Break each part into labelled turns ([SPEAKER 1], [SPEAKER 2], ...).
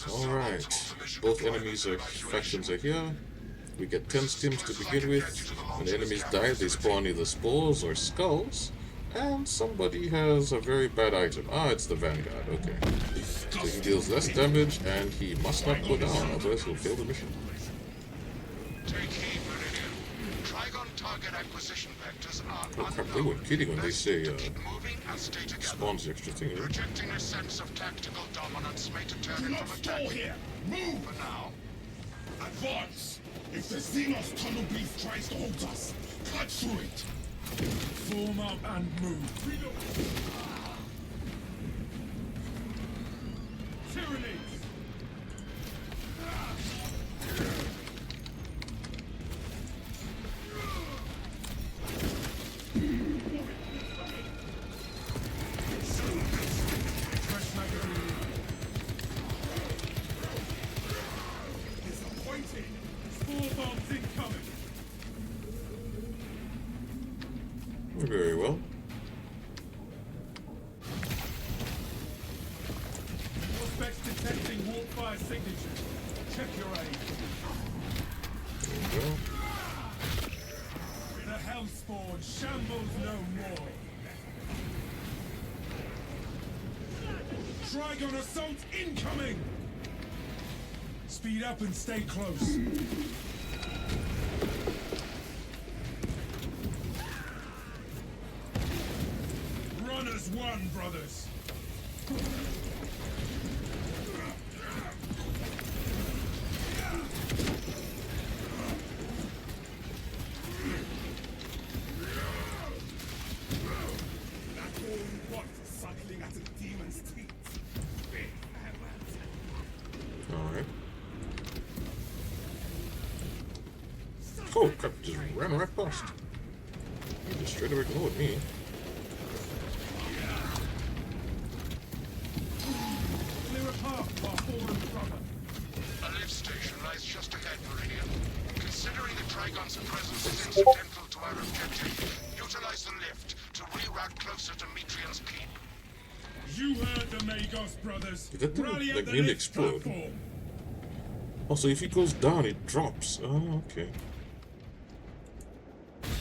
[SPEAKER 1] Alright, both enemies are factions are here. We get 10 stims to begin with. When the enemies die, they spawn either spores or skulls. And somebody has a very bad item. Ah, it's the Vanguard, okay. So he deals less damage and he must not go down, otherwise he'll fail the mission. Oh crap, they were kidding when they say spawns the extra thing, right?
[SPEAKER 2] Projecting a sense of tactical dominance may deter him from attacking.
[SPEAKER 3] Here! Move!
[SPEAKER 2] For now.
[SPEAKER 3] Advance! If the Xenos tunnel beast tries to hold us, cut through it! Form up and move. Reload! Tyranny!
[SPEAKER 1] Very well.
[SPEAKER 3] Prospects detecting warp fire signatures. Check your aim.
[SPEAKER 1] There we go.
[SPEAKER 3] The Hellspawn shambles no more. Trigon assault incoming! Speed up and stay close. Runners one, brothers. That's all you want, suckling at a demon's teeth.
[SPEAKER 1] Alright. Oh, crap, just ran right past. He just straight away ignored me.
[SPEAKER 3] Clear a path, our fallen brother.
[SPEAKER 2] A lift station lies just ahead, Meridian. Considering the Trigon's presence is incidental to our objective, utilize the lift to reroute closer to Metrian's keep.
[SPEAKER 3] You heard the Magos brothers.
[SPEAKER 1] Did that thing,
[SPEAKER 3] Rally at
[SPEAKER 1] like,
[SPEAKER 3] the
[SPEAKER 1] nearly
[SPEAKER 3] lift
[SPEAKER 1] explode?
[SPEAKER 3] platform.
[SPEAKER 1] Oh, so if he goes down, it drops. Oh, okay.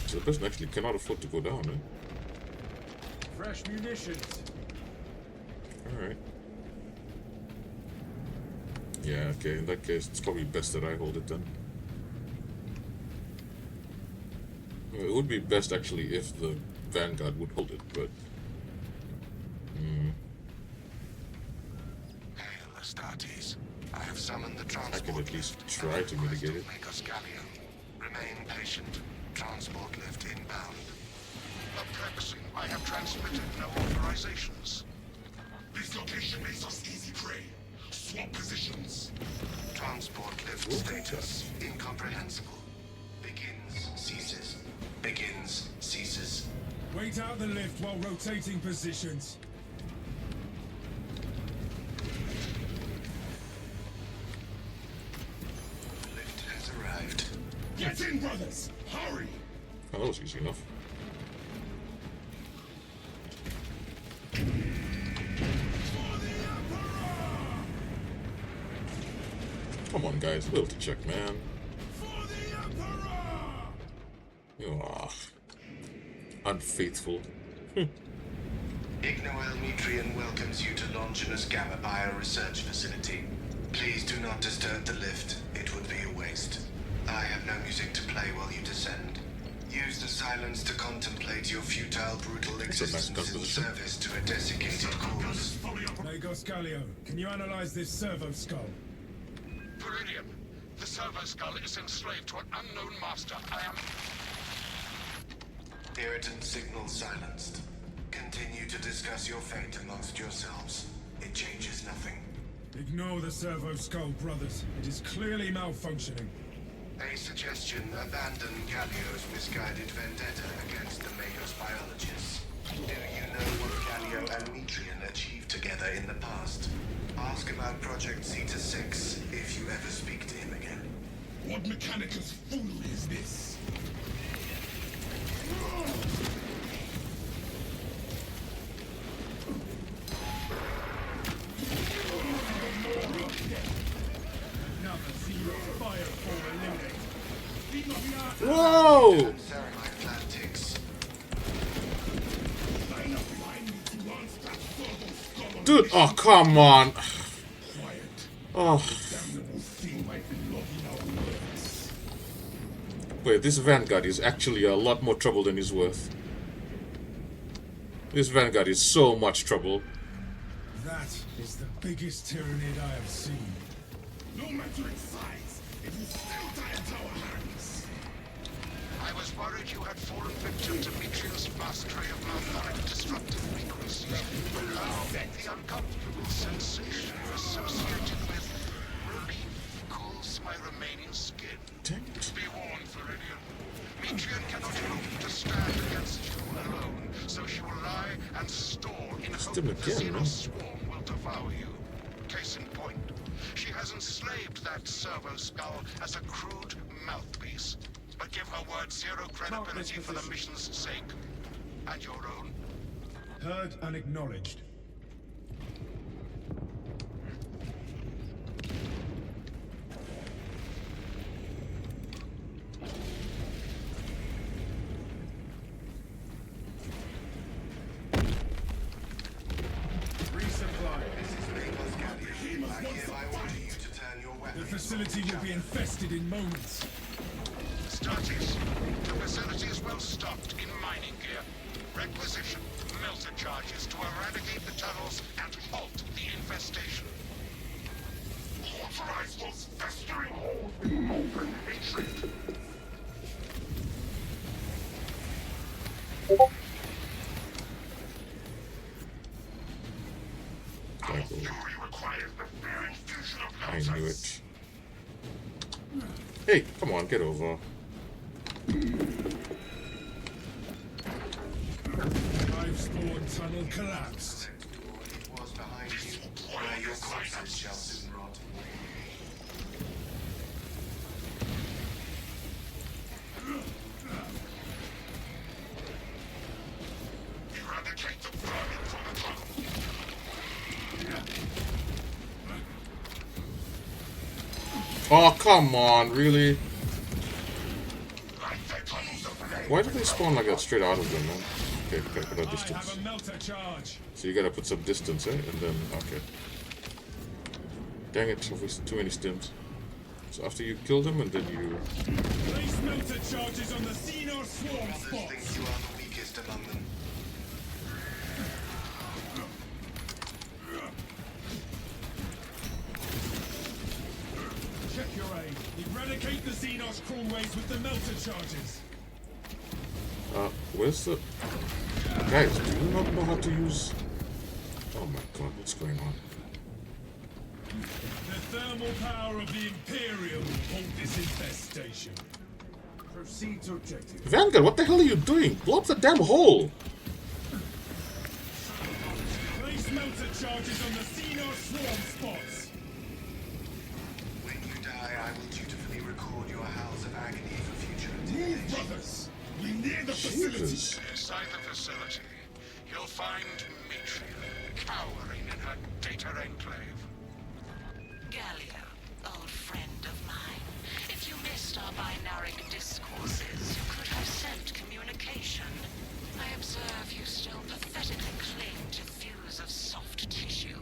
[SPEAKER 1] So the person actually cannot afford to go down, eh?
[SPEAKER 3] Fresh munitions.
[SPEAKER 1] Alright. Yeah, okay, in that case, it's probably best that I hold it then. Well, it would be best, actually, if the Vanguard would hold it, but...
[SPEAKER 2] Hail, Astartes. I have summoned the
[SPEAKER 1] I
[SPEAKER 2] transport
[SPEAKER 1] can at least
[SPEAKER 2] lift
[SPEAKER 1] try
[SPEAKER 2] at
[SPEAKER 1] to
[SPEAKER 2] the request
[SPEAKER 1] mitigate
[SPEAKER 2] of
[SPEAKER 1] it.
[SPEAKER 2] Magos. Remain patient. Transport lift inbound. Perplexing. I have transmitted no authorizations.
[SPEAKER 3] This location makes us easy prey. Swap positions.
[SPEAKER 2] Transport lift status incomprehensible. Begins, ceases. Begins, ceases.
[SPEAKER 3] Wait out the lift while rotating positions.
[SPEAKER 2] Lift has arrived.
[SPEAKER 3] Get in, brothers! Hurry!
[SPEAKER 1] Oh, that was easy enough. Come on, guys, loyalty check, man.
[SPEAKER 3] For the Emperor!
[SPEAKER 1] Ah, unfaithful.
[SPEAKER 2] Ignoel Metrian welcomes you to Longinus Gamma Bio-Research Facility. Please do not disturb the lift. It would be a waste. I have no music to play while you descend. Use the silence to contemplate your futile, brutal existence in service to a desiccated cause.
[SPEAKER 3] Magos, can you analyze this servo skull?
[SPEAKER 2] Viridian, the servo skull is enslaved to an unknown master. I am... Irritant signal silenced. Continue to discuss your fate amongst yourselves. It changes nothing.
[SPEAKER 3] Ignore the servo skull, brothers. It is clearly malfunctioning.
[SPEAKER 2] A suggestion: abandon Gallio's misguided vendetta against the Magos biologists. Do you know what Gallio and Metrian achieved together in the past? Ask about Project Zeta 6 if you ever speak to him again.
[SPEAKER 3] What Mechanicus foolery is this?
[SPEAKER 1] No!
[SPEAKER 3] Line up behind me to launch that turbo skull on
[SPEAKER 1] Dude, oh, come on.
[SPEAKER 3] quiet.
[SPEAKER 1] Oh,
[SPEAKER 3] Damnable thing might be logging our words.
[SPEAKER 1] wait, this Vanguard is actually a lot more trouble than he's worth. This Vanguard is so much trouble.
[SPEAKER 3] That is the biggest Tyrannid I have seen. No matter its size, it will still die at our hands.
[SPEAKER 2] I was worried you had fallen victim to Mitrian's vast tray of malphonic destructive frequencies. The uncomfortable sensation associated with relief cools my remaining skin.
[SPEAKER 1] Dang it.
[SPEAKER 2] Be warned, Viridian. Mitrian cannot hope to stand against you alone, so she will lie and stall in hope
[SPEAKER 1] Still
[SPEAKER 2] the
[SPEAKER 1] again, man.
[SPEAKER 2] Xenos swarm will devour you. Case in point, she has enslaved that servo skull as a crude mouthpiece. But give her word zero credibility for the mission's sake. And your own.
[SPEAKER 3] Heard and acknowledged. Resupply. The facility will be infested in moments.
[SPEAKER 2] Stratis, the facility is well stocked in mining gear. Requisition melter charges to eradicate the tunnels and halt the infestation. Authorize those festering holes with open hatred. Our fury requires the fair infusion of
[SPEAKER 1] I knew
[SPEAKER 2] melters.
[SPEAKER 1] it. Hey, come on, get over.
[SPEAKER 3] Live spawn tunnel collapsed.
[SPEAKER 2] It was behind you, where your corpses shall soon rot. Eradicate the vermin from the tunnel.
[SPEAKER 1] Oh, come on, really?
[SPEAKER 2] Like the tunnels of flame.
[SPEAKER 1] Why do they spawn like that straight out of them, man? Okay, gotta put a
[SPEAKER 3] I have
[SPEAKER 1] distance.
[SPEAKER 3] a melter charge.
[SPEAKER 1] So you gotta put some distance, eh? And then, okay. Dang it, I've wasted too many stims. So after you kill them, and then you...
[SPEAKER 3] Place melter charges on the Xenos swarm
[SPEAKER 2] Others think
[SPEAKER 3] spots.
[SPEAKER 2] you are the weakest among them.
[SPEAKER 3] Check your aim. Eradicate the Xenos crawlways with the melter charges.
[SPEAKER 1] Where's the... Guys, do you not know how to use... Oh my god, what's going on?
[SPEAKER 3] The thermal power of the Imperium will hold this infestation. Proceed to objective.
[SPEAKER 1] Vanguard, what the hell are you doing? Blow up the damn hole!
[SPEAKER 3] Place melter charges on the Xenos swarm spots.
[SPEAKER 2] When you die, I will dutifully record your howls of agony for future
[SPEAKER 3] Move,
[SPEAKER 2] attention.
[SPEAKER 3] brothers. We near the facility.
[SPEAKER 1] Jesus.
[SPEAKER 2] Inside the facility, you'll find Mitrian cowering in her data enclave.
[SPEAKER 4] Gallia, old friend of mine. If you missed our binaric discourses, you could have sent communication. I observe you still pathetically cling to thews of soft tissue.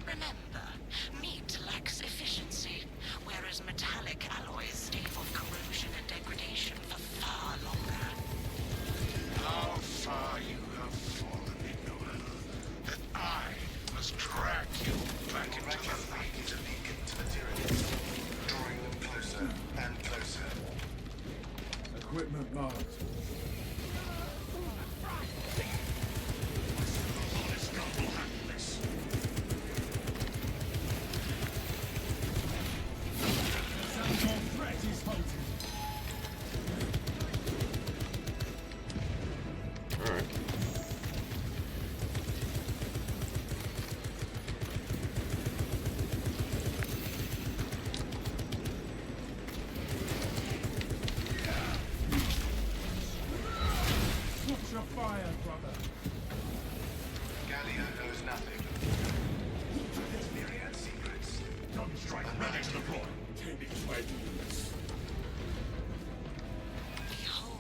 [SPEAKER 4] Remember, meat lacks efficiency, whereas metallic alloys stave off corrosion and degradation for far longer.
[SPEAKER 2] How far you have fallen, Inoa, that I must drag you back into the light. To leak into the Tyranids, drawing them closer and closer.
[SPEAKER 3] Equipment marked. Your threat is potent.
[SPEAKER 1] Alright.
[SPEAKER 3] Watch your fire, brother.
[SPEAKER 2] Gallia knows nothing. There's myriad secrets.
[SPEAKER 3] Gun strike ready to deploy. 10 to 12 minutes.
[SPEAKER 4] Behold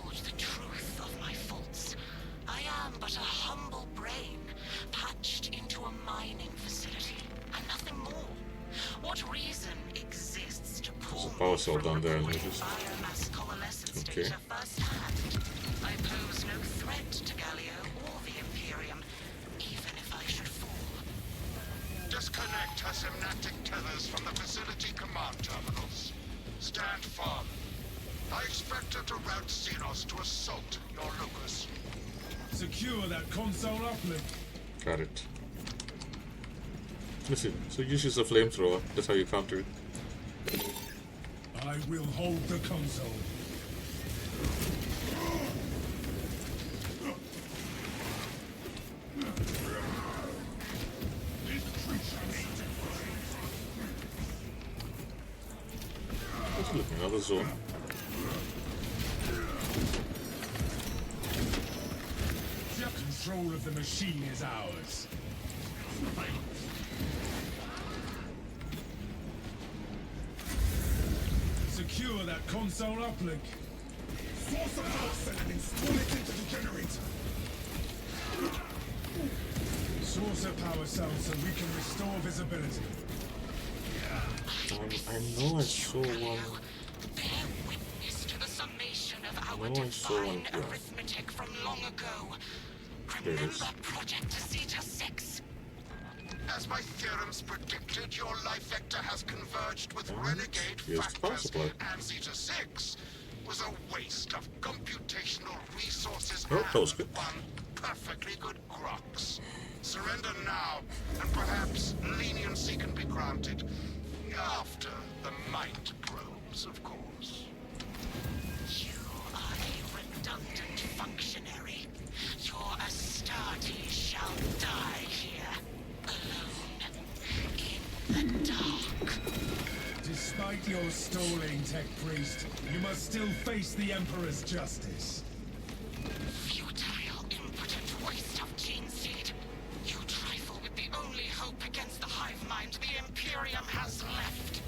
[SPEAKER 1] power cell down there. And just...
[SPEAKER 4] Biomass coalescence
[SPEAKER 1] Okay.
[SPEAKER 4] data firsthand. I pose no threat to Galio or the Imperium, even if I should fall.
[SPEAKER 5] Disconnect her synaptic tethers from the facility command terminals. Stand firm. I expect her to route Xenos to assault your locus.
[SPEAKER 3] Secure that console uplink.
[SPEAKER 1] Got it. Listen, so uses a flamethrower. That's how you counter it.
[SPEAKER 3] I will hold the console.
[SPEAKER 1] Let's look another zone.
[SPEAKER 3] Control of the machine is ours. Secure that console uplink. Source a power cell and install it into the generator. Source a power cell so we can restore visibility.
[SPEAKER 1] I know I saw one.
[SPEAKER 4] Bear witness to the summation of our
[SPEAKER 1] I saw one
[SPEAKER 4] divine
[SPEAKER 1] here.
[SPEAKER 4] arithmetic from long ago.
[SPEAKER 1] There it
[SPEAKER 4] Remember
[SPEAKER 1] is.
[SPEAKER 4] Project Zeta 6?
[SPEAKER 5] As my theorems predicted, your life vector has converged with
[SPEAKER 1] And
[SPEAKER 5] renegade
[SPEAKER 1] here's the power
[SPEAKER 5] factors,
[SPEAKER 1] supply.
[SPEAKER 5] and Zeta 6 was a waste of computational resources
[SPEAKER 1] Oh, that was
[SPEAKER 5] and
[SPEAKER 1] good.
[SPEAKER 5] one perfectly good Grox. Surrender now, and perhaps leniency can be granted. After the mind probes, of course.
[SPEAKER 4] You are a redundant functionary. Your Astartes shall die here, alone, in the dark.
[SPEAKER 3] Despite your stalling, Tech Priest, you must still face the Emperor's justice.
[SPEAKER 4] Futile, impotent waste of gene seed. You trifle with the only hope against the hive mind the Imperium has left.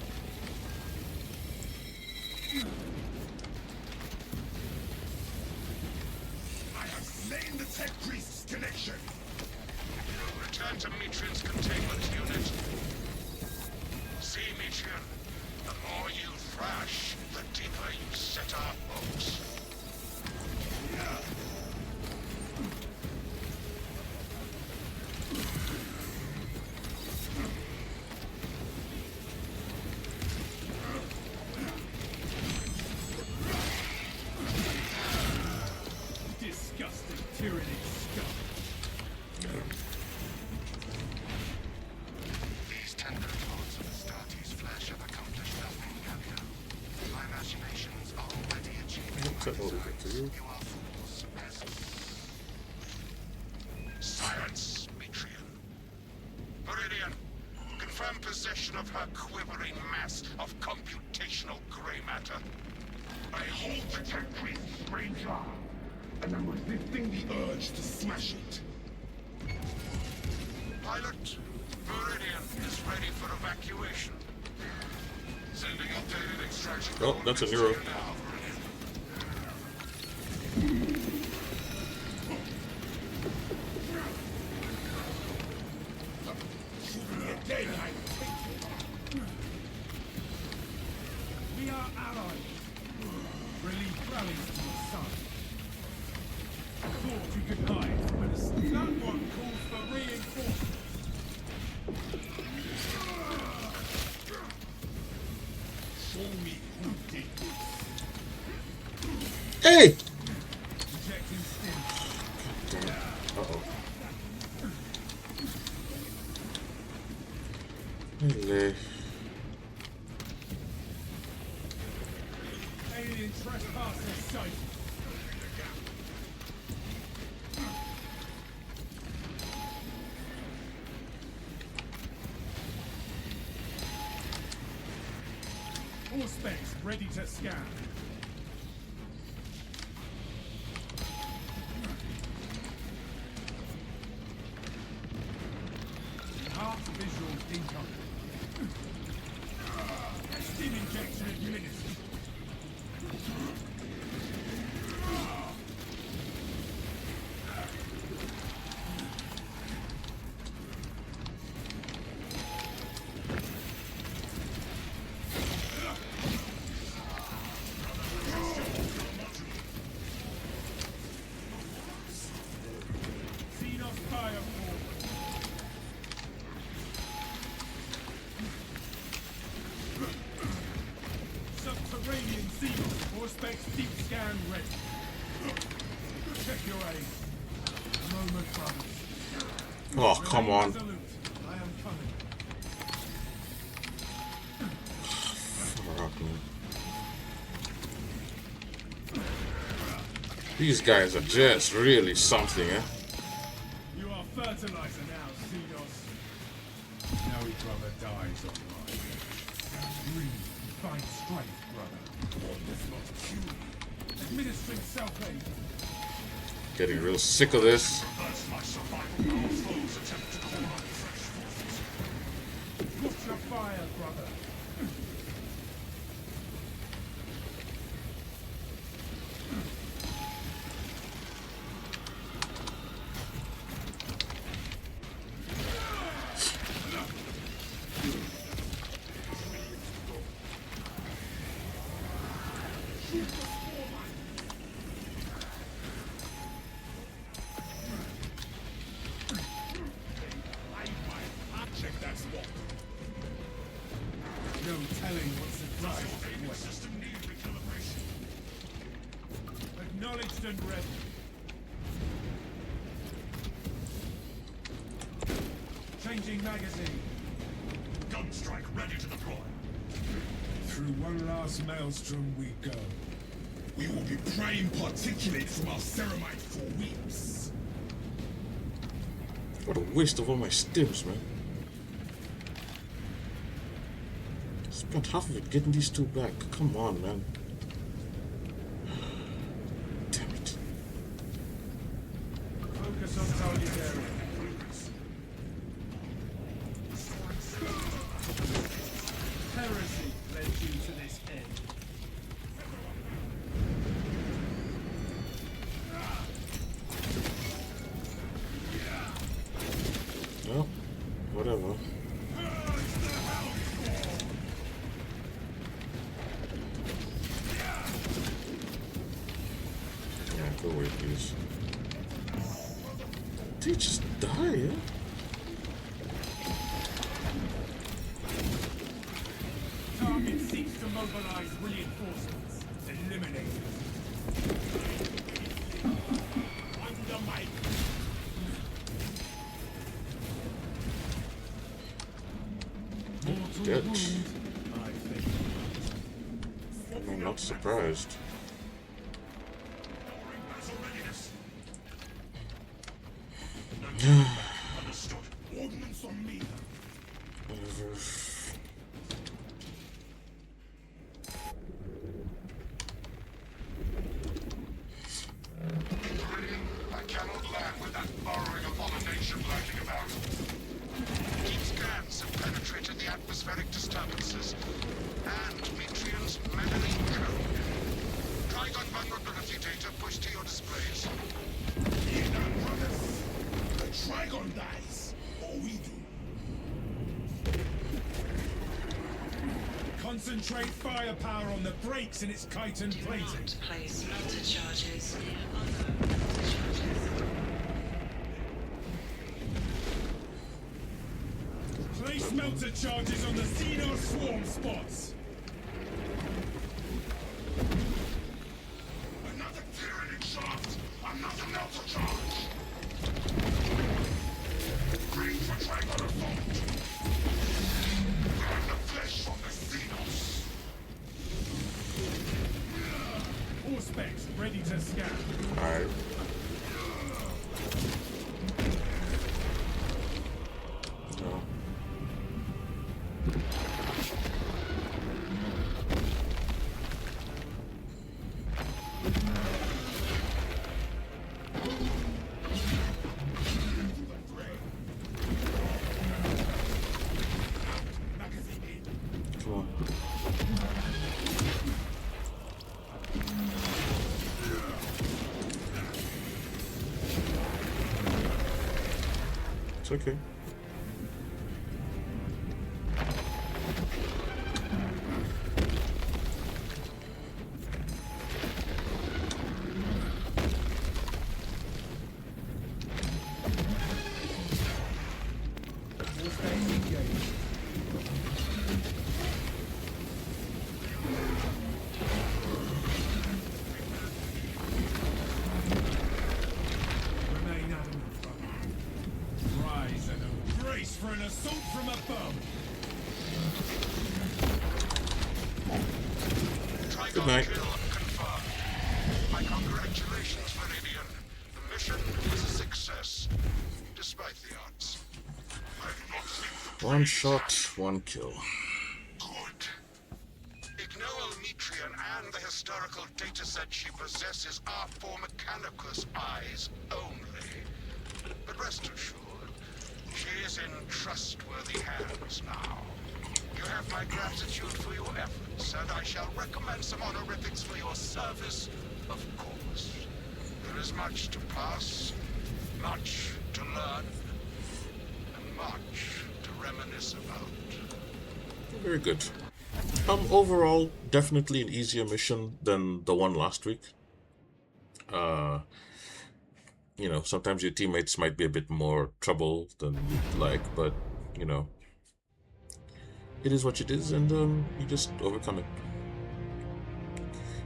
[SPEAKER 3] I have slain the Tech Priest's connection.
[SPEAKER 5] Return to Metrian's containment unit. See, Metrian, the more you thrash, the deeper you set our hopes.
[SPEAKER 3] Disgusting tyranny scum.
[SPEAKER 2] These tender parts of Astartes' flesh have accomplished nothing, Galio. My machinations are already achieving
[SPEAKER 1] What's that over to you?
[SPEAKER 2] You are fools, peasants.
[SPEAKER 5] Silence, Metrian. Meridian, confirm possession of her quivering mass of computational gray matter.
[SPEAKER 3] I hold the Tech Priest's ranger, and I'm resisting the urge to smash it.
[SPEAKER 5] Pilot, Meridian is ready for evacuation. Sending updated extraction.
[SPEAKER 1] Oh, that's a Neuro.
[SPEAKER 5] now,
[SPEAKER 3] Again, I take it. We are allies. Relief rallies to your side. Thought you could hide, but that one calls for reinforcements. Show me who did this.
[SPEAKER 1] Hey!
[SPEAKER 3] Ejecting stim.
[SPEAKER 1] Uh-oh. Hello.
[SPEAKER 3] Alien trespasser sighted. All specs ready to scan. Enhanced visuals incoming. Stim injection administered. Stand ready. Check your aim. A moment, brothers.
[SPEAKER 1] Oh, come
[SPEAKER 3] Remain
[SPEAKER 1] on.
[SPEAKER 3] resolute. I am coming.
[SPEAKER 1] Fuck, man. These guys are just really something, eh?
[SPEAKER 3] You are fertilizer now, Xenos. Now his brother dies on mine. Breathe and find strength, brother. One does not kill you. Administering self-aid.
[SPEAKER 1] Getting real sick of this.
[SPEAKER 3] That's my survival goal. Foes attempt to call on fresh forces. Watch your fire, brother. Check that spot. No telling what's surprised. System needs recalibration. Acknowledged and ready. Changing magazine. Gun strike ready to deploy. Through one last maelstrom we go. We will be praying particulate from our ceramite for weeks.
[SPEAKER 1] What a waste of all my stims, man. Spent half of it getting these two back. Come on, man. Damn it.
[SPEAKER 3] Focus on target area. Heresy led you to this end.
[SPEAKER 1] Well, whatever. Yeah, go away, please. Did he just die, yeah?
[SPEAKER 3] Target seeks to mobilize reinforcements. Eliminate it. Under my... Mortal
[SPEAKER 1] Dead.
[SPEAKER 3] wound, I think.
[SPEAKER 1] I'm not surprised.
[SPEAKER 3] Understood. Ordnance on me.
[SPEAKER 1] Whatever.
[SPEAKER 5] I cannot land with that burrowing abomination lurking about. Deep scans have penetrated the atmospheric disturbances and Metrian's memory code. Trigon vulnerability data pushed to your displays.
[SPEAKER 3] Hear that, brothers? The Trigon dies, or we do. Concentrate firepower on the brakes in its chitin plating.
[SPEAKER 4] Not place melter charges on the melter charges.
[SPEAKER 3] Place melter charges on the Xenos swarm spots.
[SPEAKER 5] Another tyrannic shaft! Another melter charge! Green for Trigon assault! Burn the flesh from the Xenos!
[SPEAKER 3] All specs ready to scan.
[SPEAKER 1] Alright. No. Come on. It's okay.
[SPEAKER 3] All specs engaged. for an assault from above.
[SPEAKER 1] Good night.
[SPEAKER 5] Kill confirmed. My congratulations, Meridian. The mission was a success, despite the odds. I do not think the
[SPEAKER 1] One shot, one kill.
[SPEAKER 5] good. Ignore Metrian and the historical dataset she possesses are for Mechanicus eyes only. But rest assured, she is in trustworthy hands now. You have my gratitude for your efforts, and I shall recommend some honorifics for your service, of course. There is much to pass, much to learn, and much to reminisce about.
[SPEAKER 1] Very good. Overall, definitely an easier mission than the one last week. You know, sometimes your teammates might be a bit more trouble than you'd like, but, you know, it is what it is, and you just overcome it.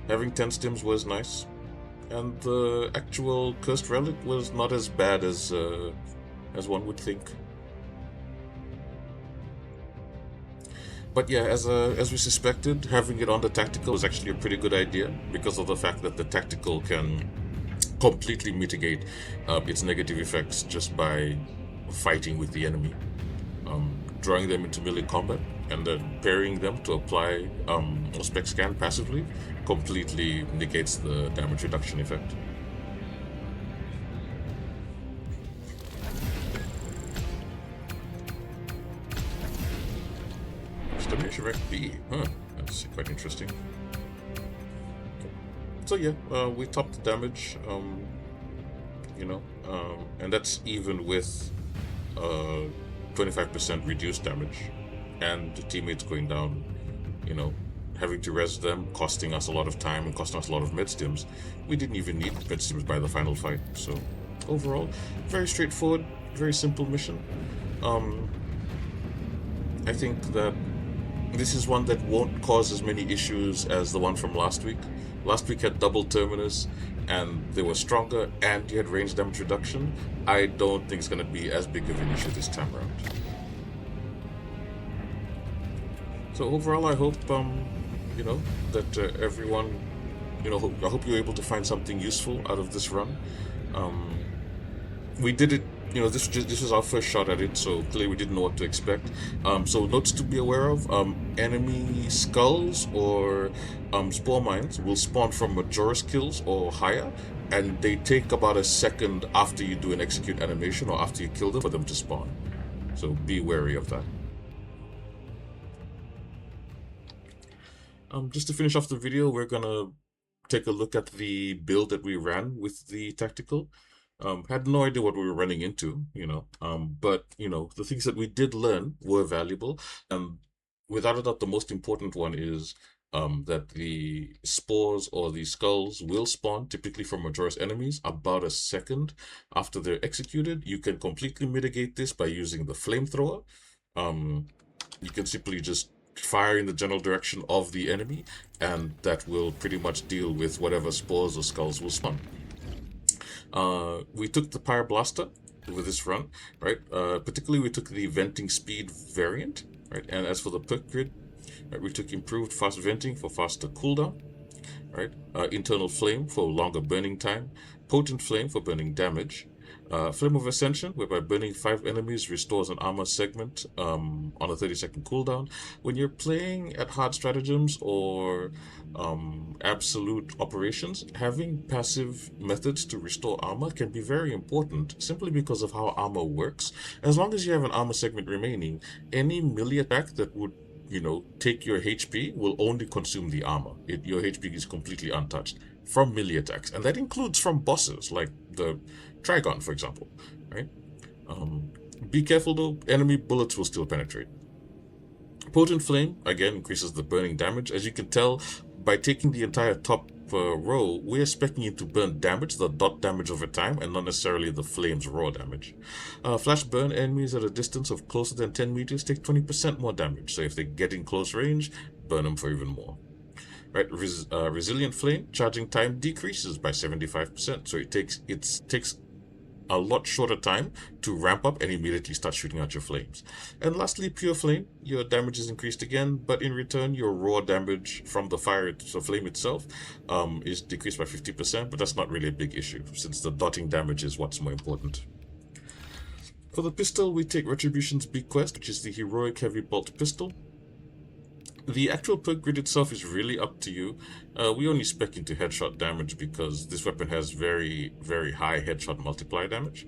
[SPEAKER 1] Having 10 stims was nice, and the actual cursed relic was not as bad as one would think. But yeah, as we suspected, having it on the tactical was actually a pretty good idea because of the fact that the tactical can completely mitigate its negative effects just by fighting with the enemy, drawing them into melee combat, and then parrying them to apply a spec scan passively completely negates the damage reduction effect. Extermination rank B, huh? That's quite interesting. So yeah, we topped the damage, you know, and that's even with 25% reduced damage, and the teammates going down, you know, having to res them, costing us a lot of time and costing us a lot of med stims. We didn't even need med stims by the final fight, so overall, very straightforward, very simple mission. I think that this is one that won't cause as many issues as the one from last week. Last week had double terminus, and they were stronger, and you had range damage reduction. I don't think it's going to be as big of an issue this time around. So overall, I hope, you know, that everyone, you know, I hope you're able to find something useful out of this run. We did it, you know, this was our first shot at it, so clearly we didn't know what to expect. So notes to be aware of: enemy skulls or spore mines will spawn from Majora's kills or higher, and they take about a second after you do an execute animation or after you kill them for them to spawn. So be wary of that. Just to finish off the video, we're gonna take a look at the build that we ran with the tactical. Had no idea what we were running into, you know, but, you know, the things that we did learn were valuable. Without a doubt, the most important one is that the spores or the skulls will spawn typically from Majora's enemies about a second after they're executed. You can completely mitigate this by using the flamethrower. You can simply just fire in the general direction of the enemy, and that will pretty much deal with whatever spores or skulls will spawn. We took the Pyreblaster with this run, right? Particularly we took the venting speed variant, right? And as for the perk grid, right, we took improved fast venting for faster cooldown, right? Internal flame for longer burning time, potent flame for burning damage, Flame of Ascension, whereby burning 5 enemies restores an armor segment on a 30-second cooldown. When you're playing at hard stratagems or absolute operations, having passive methods to restore armor can be very important, simply because of how armor works. As long as you have an armor segment remaining, any melee attack that would, you know, take your HP will only consume the armor. Your HP is completely untouched from melee attacks, and that includes from bosses like the Trigon, for example, right? Be careful though, enemy bullets will still penetrate. Potent Flame, again, increases the burning damage. As you can tell, by taking the entire top row, we're expecting it to burn damage, the dot damage over time, and not necessarily the flame's raw damage. Flash Burn, enemies at a distance of closer than 10 meters take 20% more damage, so if they get in close range, burn them for even more. Right, Resilient Flame, charging time decreases by 75%, so it takes a lot shorter time to ramp up and immediately start shooting out your flames. And lastly, pure flame, your damage is increased again, but in return your raw damage from the fire, so flame itself, is decreased by 50%, but that's not really a big issue since the dotting damage is what's more important. For the pistol, we take Retribution's Bequest, which is the heroic heavy bolt pistol. The actual perk grid itself is really up to you. We only spec into headshot damage because this weapon has very, very high headshot multiplier damage.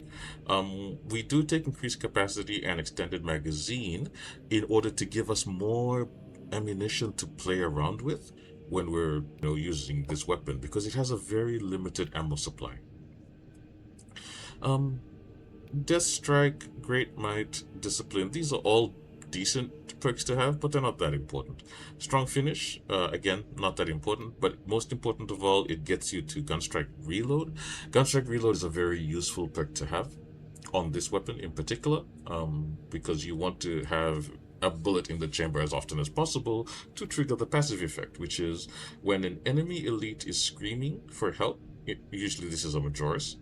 [SPEAKER 1] We do take increased capacity and extended magazine in order to give us more ammunition to play around with when we're using this weapon, because it has a very limited ammo supply. Death Strike, Great Might, Discipline, these are all decent perks to have, but they're not that important. Strong Finish, again, not that important, but most important of all, it gets you to Gunstrike Reload. Gunstrike Reload is a very useful perk to have on this weapon in particular, because you want to have a bullet in the chamber as often as possible to trigger the passive effect, which is when an enemy elite is screaming for help, usually this is a Majoris,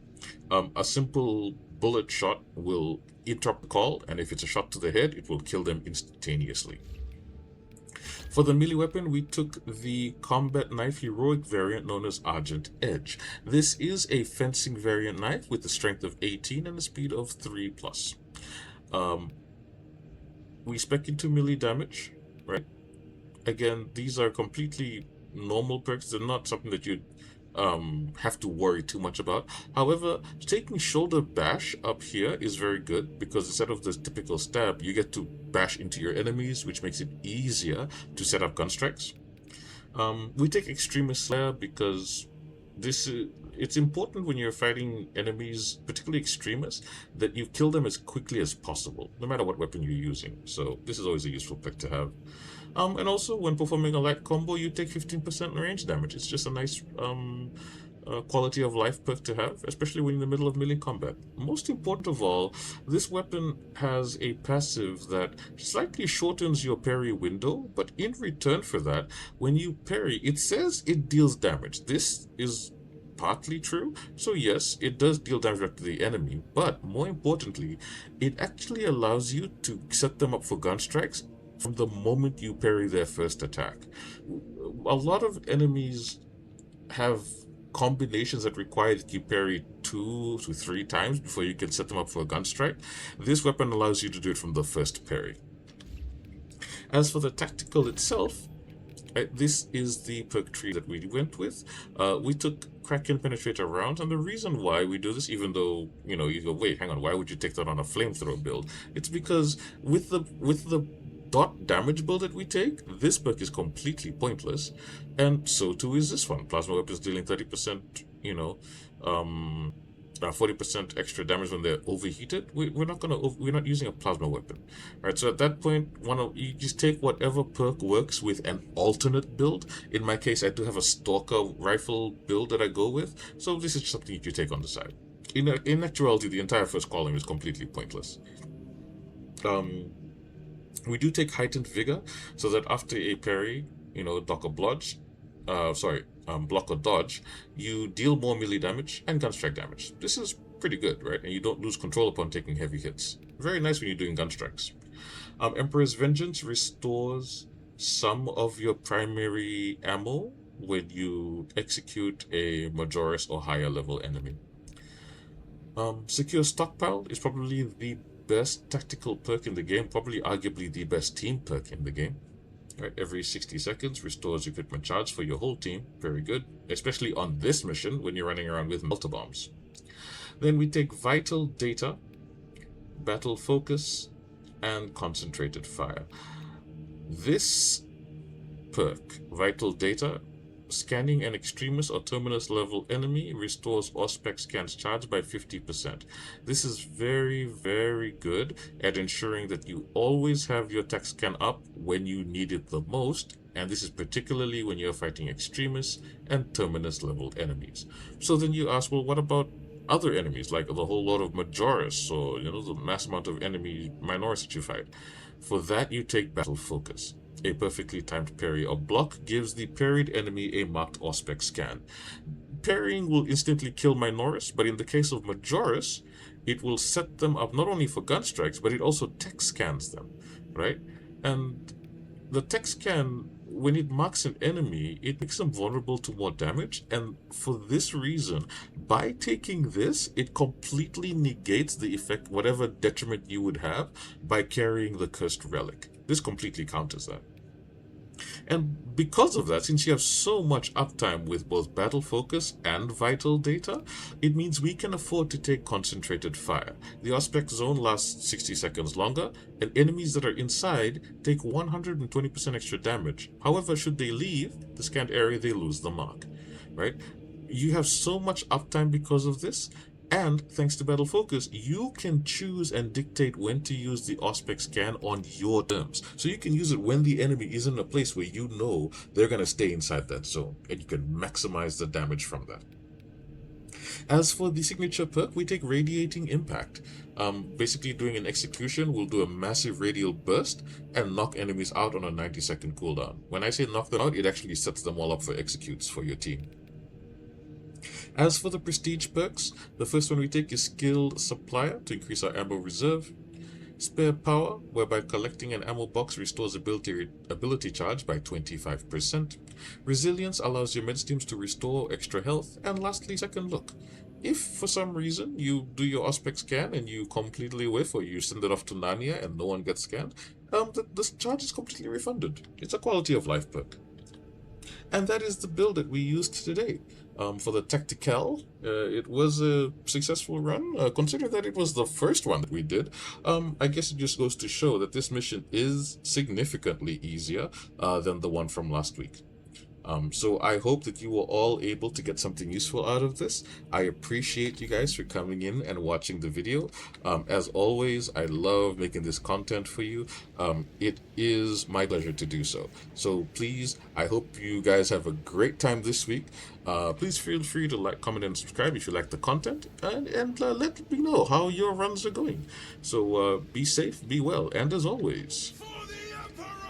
[SPEAKER 1] a simple bullet shot will interrupt the call, and if it's a shot to the head, it will kill them instantaneously. For the melee weapon, we took the combat knife heroic variant known as Argent Edge. This is a fencing variant knife with the strength of 18 and a speed of 3+. We spec into melee damage, right? Again, these are completely normal perks. They're not something that you'd have to worry too much about. However, taking shoulder bash up here is very good because instead of the typical stab, you get to bash into your enemies, which makes it easier to set up gun strikes. We take Extremist Slayer because it's important when you're fighting enemies, particularly extremists, that you kill them as quickly as possible, no matter what weapon you're using. So this is always a useful pick to have. And also, when performing a light combo, you take 15% range damage. It's just a nice quality of life perk to have, especially when in the middle of melee combat. Most important of all, this weapon has a passive that slightly shortens your parry window, but in return for that, when you parry, it says it deals damage. This is partly true, so yes, it does deal damage back to the enemy, but more importantly, it actually allows you to set them up for gun strikes from the moment you parry their first attack. A lot of enemies have combinations that require that you parry 2 to 3 times before you can set them up for a gun strike. This weapon allows you to do it from the first parry. As for the tactical itself, this is the perk tree that we went with. We took Kraken Penetrator rounds, and the reason why we do this, even though you go, wait, hang on, why would you take that on a flamethrower build? It's because with the dot damage build that we take, this perk is completely pointless, and so too is this one. Plasma weapons dealing 30%, 40% extra damage when they're overheated. We're not using a plasma weapon, right? So at that point, you just take whatever perk works with an alternate build. In my case, I do have a stalker rifle build that I go with, so this is something that you take on the side. In actuality, the entire first column is completely pointless. We do take heightened vigor, so that after a parry, block or dodge, you deal more melee damage and gun strike damage. This is pretty good, right? And you don't lose control upon taking heavy hits. Very nice when you're doing gun strikes. Emperor's Vengeance restores some of your primary ammo when you execute a Majoris or higher level enemy. Secure Stockpile is probably the best tactical perk in the game, probably arguably the best team perk in the game. Right, every 60 seconds restores equipment charge for your whole team. Very good, especially on this mission when you're running around with melter bombs. Then we take Vital Data, Battle Focus, and Concentrated Fire. This perk, Vital Data, scanning an extremist or terminus level enemy restores Auspex scans charge by 50%. This is very, very good at ensuring that you always have your tech scan up when you need it the most, and this is particularly when you're fighting extremists and terminus level enemies. So then you ask, well, what about other enemies, like the whole lot of Majoris, or the mass amount of enemy Minoris that you fight? For that, you take Battle Focus. A perfectly timed parry or block gives the parried enemy a marked Auspex scan. Parrying will instantly kill Minoris, but in the case of Majoris, it will set them up not only for gun strikes, but it also tech scans them, right? And the tech scan, when it marks an enemy, it makes them vulnerable to more damage. And for this reason, by taking this, it completely negates the effect, whatever detriment you would have by carrying the cursed relic. This completely counters that. And because of that, since you have so much uptime with both battle focus and vital data, it means we can afford to take concentrated fire. The Auspex zone lasts 60 seconds longer, and enemies that are inside take 120% extra damage. However, should they leave the scanned area, they lose the mark, right? You have so much uptime because of this, and thanks to Battle Focus, you can choose and dictate when to use the Auspex scan on your terms. So you can use it when the enemy is in a place where you know they're going to stay inside that zone, and you can maximize the damage from that. As for the signature perk, we take Radiating Impact. Basically doing an execution, we'll do a massive radial burst and knock enemies out on a 90-second cooldown. When I say knock them out, it actually sets them all up for executes for your team. As for the prestige perks, the first one we take is Skilled Supplier to increase our ammo reserve. Spare Power, whereby collecting an ammo box restores ability charge by 25%. Resilience allows your medsteams to restore extra health. And lastly, Second Look. If for some reason you do your Auspex scan and you completely whiff, or you send it off to Narnia and no one gets scanned, the charge is completely refunded. It's a quality of life perk. And that is the build that we used today. For the Tacti-Kel, it was a successful run. Consider that it was the first one that we did. I guess it just goes to show that this mission is significantly easier than the one from last week. So I hope that you were all able to get something useful out of this. I appreciate you guys for coming in and watching the video. As always, I love making this content for you. It is my pleasure to do so. So please, I hope you guys have a great time this week. Please feel free to like, comment, and subscribe if you like the content, and let me know how your runs are going. So be safe, be well, and as always,
[SPEAKER 3] For the Emperor!